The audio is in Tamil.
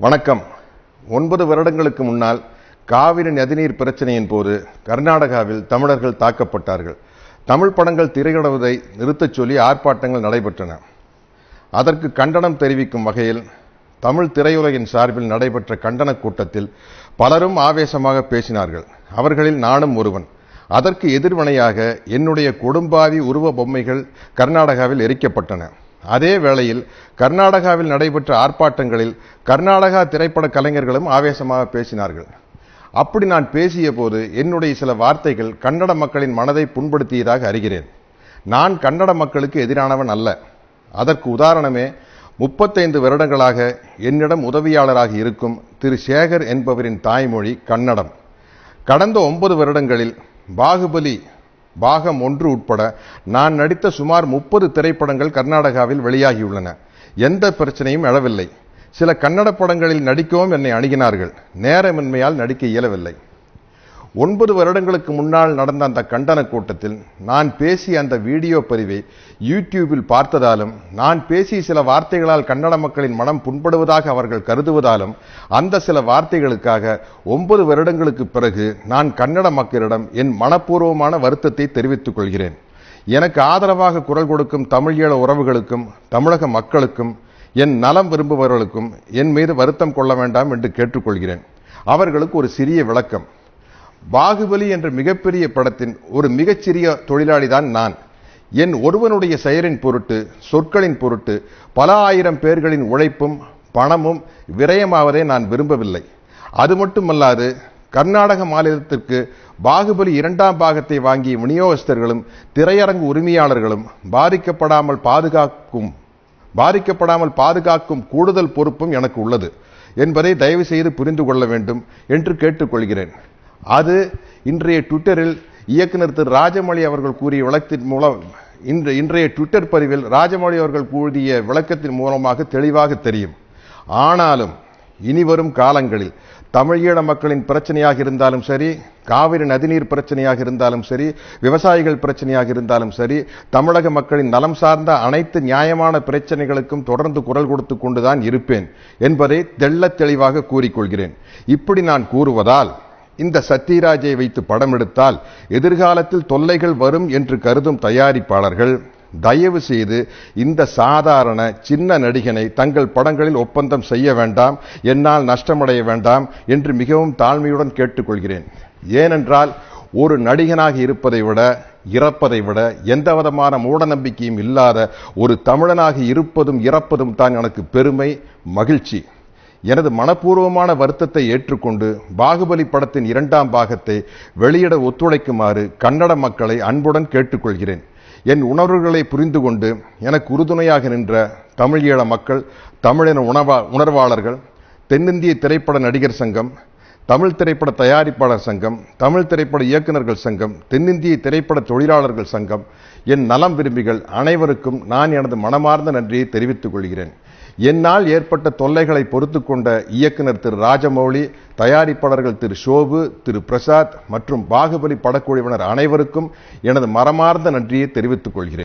வணக்கம். 9 வருடங்களுக்கு முன்னால் காவிரி நதிநீர் பிரச்சனையின் போது கர்நாடகாவில் தமிழர்கள் தாக்கப்பட்டார்கள். தமிழ் படங்கள் திரையிடுவதை நிறுத்தச் சொல்லி ஆர்ப்பாட்டங்கள் நடைபெற்றன. அதற்கு கண்டனம் தெரிவிக்கும் வகையில் தமிழ் திரையுலகின் சார்பில் நடைபெற்ற கண்டன கூட்டத்தில் பலரும் ஆவேசமாக பேசினார்கள். அவர்களில் நானும் ஒருவன். அதற்கு எதிர்வினையாக என்னுடைய கொடும்பாவி உருவ பொம்மைகள் கர்நாடகாவில் எரிக்கப்பட்டன. அதே வேளையில் கர்நாடகாவில் நடைபெற்ற ஆர்ப்பாட்டங்களில் கர்நாடகா திரைப்பட கலைஞர்களும் ஆவேசமாக பேசினார்கள். அப்படி நான் பேசிய போது என்னுடைய சில வார்த்தைகள் கன்னட மக்களின் மனதை புண்படுத்தியதாக அறிகிறேன். நான் கன்னட மக்களுக்கு எதிரானவன் அல்ல. அதற்கு உதாரணமே 35 வருடங்களாக என்னிடம் உதவியாளராக இருக்கும் திரு சேகர் என்பவரின் தாய்மொழி கன்னடம். கடந்த 9 வருடங்களில் பாகுபலி பாகம் 1 உட்பட நான் நடித்த சுமார் 30 திரைப்படங்கள் கர்நாடகாவில் வெளியாகியுள்ளன. எந்த பிரச்சனையும் எழவில்லை. சில கன்னட படங்களில் நடிக்கவும் என்னை அணுகினார்கள். நேரமின்மையால் நடிக்க இயலவில்லை. 9 வருடங்களுக்கு முன்னால் நடந்த அந்த கண்டன கூட்டத்தில் நான் பேசிய அந்த வீடியோ பதிவை யூடியூபில் பார்த்ததாலும், நான் பேசிய சில வார்த்தைகளால் கன்னட மக்களின் மனம் புண்படுவதாக அவர்கள் கருதுவதாலும், அந்த சில வார்த்தைகளுக்காக 9 வருடங்களுக்கு பிறகு நான் கன்னட மக்களிடம் என் மனப்பூர்வமான வருத்தத்தை தெரிவித்துக் கொள்கிறேன். எனக்கு ஆதரவாக குரல் கொடுக்கும் தமிழீழ உறவுகளுக்கும் தமிழக மக்களுக்கும் என் நலம் விரும்புபவர்களுக்கும் என் மீது வருத்தம் கொள்ள வேண்டாம் என்று கேட்டுக்கொள்கிறேன். அவர்களுக்கு ஒரு சிறிய விளக்கம். பாகுபலி என்ற மிகப்பெரிய படத்தின் ஒரு மிகச்சிறிய தொழிலாளிதான் நான். என் ஒருவனுடைய செயலின் பொருட்டு, சொற்களின் பொருட்டு பல ஆயிரம் பேர்களின் உழைப்பும் பணமும் விரயமாவதை நான் விரும்பவில்லை. அது மட்டுமல்லாது கர்நாடக மாநிலத்திற்கு பாகுபலி 2ஆம் பாகத்தை வாங்கிய விநியோகஸ்தர்களும் திரையரங்கு உரிமையாளர்களும் பாதிக்கப்படாமல் பாதுகாக்கும் கூடுதல் பொறுப்பும் எனக்கு உள்ளது என்பதை தயவு செய்து புரிந்து கொள்ள வேண்டும் என்று கேட்டுக்கொள்கிறேன். அது இன்றைய ட்விட்டரில் இயக்குனர் திரு ராஜமௌழி அவர்கள் கூறிய விளக்கத்தின் மூலம் இன்றைய ட்விட்டர் பதிவில் ராஜமௌழி அவர்கள் கூறிய விளக்கத்தின் மூலமாக தெளிவாக தெரியும். ஆனாலும் இனிவரும் காலங்களில் தமிழீழ மக்களின் பிரச்சனையாக இருந்தாலும் சரி, காவிரி நதிநீர் பிரச்சனையாக இருந்தாலும் சரி, விவசாயிகள் பிரச்சனையாக இருந்தாலும் சரி, தமிழக மக்களின் நலம் சார்ந்த அனைத்து நியாயமான பிரச்சனைகளுக்கும் தொடர்ந்து குரல் கொடுத்து கொண்டுதான் இருப்பேன் என்பதை தெள்ளத் தெளிவாக கூறிக்கொள்கிறேன். இப்படி நான் கூறுவதால் இந்த சத்யராஜை வைத்து படம் எடுத்தால் எதிர்காலத்தில் தொல்லைகள் வரும் என்று கருதும் தயாரிப்பாளர்கள் தயவு செய்து இந்த சாதாரண சின்ன நடிகனை தங்கள் படங்களில் ஒப்பந்தம் செய்ய வேண்டாம், என்னால் நஷ்டமடைய வேண்டாம் என்று மிகவும் தாழ்மையுடன் கேட்டுக்கொள்கிறேன். ஏனென்றால் ஒரு நடிகனாக இருப்பதை விட, இறப்பதை விட எந்தவிதமான மூட நம்பிக்கையும் இல்லாத ஒரு தமிழனாக இருப்பதும் இறப்பதும் தான் எனக்கு பெருமை, மகிழ்ச்சி. எனது மனப்பூர்வமான வருத்தத்தை ஏற்றுக்கொண்டு பாகுபலி படத்தின் 2ஆம் பாகத்தை வெளியிட ஒத்துழைக்குமாறு கன்னட மக்களை அன்புடன் கேட்டுக்கொள்கிறேன். என் உணர்வுகளை புரிந்து கொண்டு எனக்கு உறுதுணையாக நின்ற தமிழீழ மக்கள், தமிழின உணர்வாளர்கள், தென்னிந்திய திரைப்பட நடிகர் சங்கம், தமிழ் திரைப்பட தயாரிப்பாளர் சங்கம், தமிழ் திரைப்பட இயக்குநர்கள் சங்கம், தென்னிந்திய திரைப்பட தொழிலாளர்கள் சங்கம், என் நலம் விரும்பிகள் அனைவருக்கும் நான் எனது மனமார்ந்த நன்றியை தெரிவித்துக் கொள்கிறேன். என்னால் ஏற்பட்ட தொல்லைகளை பொறுத்து கொண்ட இயக்குனர் திரு ராஜமௌழி, தயாரிப்பாளர்கள் திரு ஷோபு, திரு பிரசாத் மற்றும் பாகுபலி படக்குழுவினர் அனைவருக்கும் எனது மனமார்ந்த நன்றியை தெரிவித்துக் கொள்கிறேன்.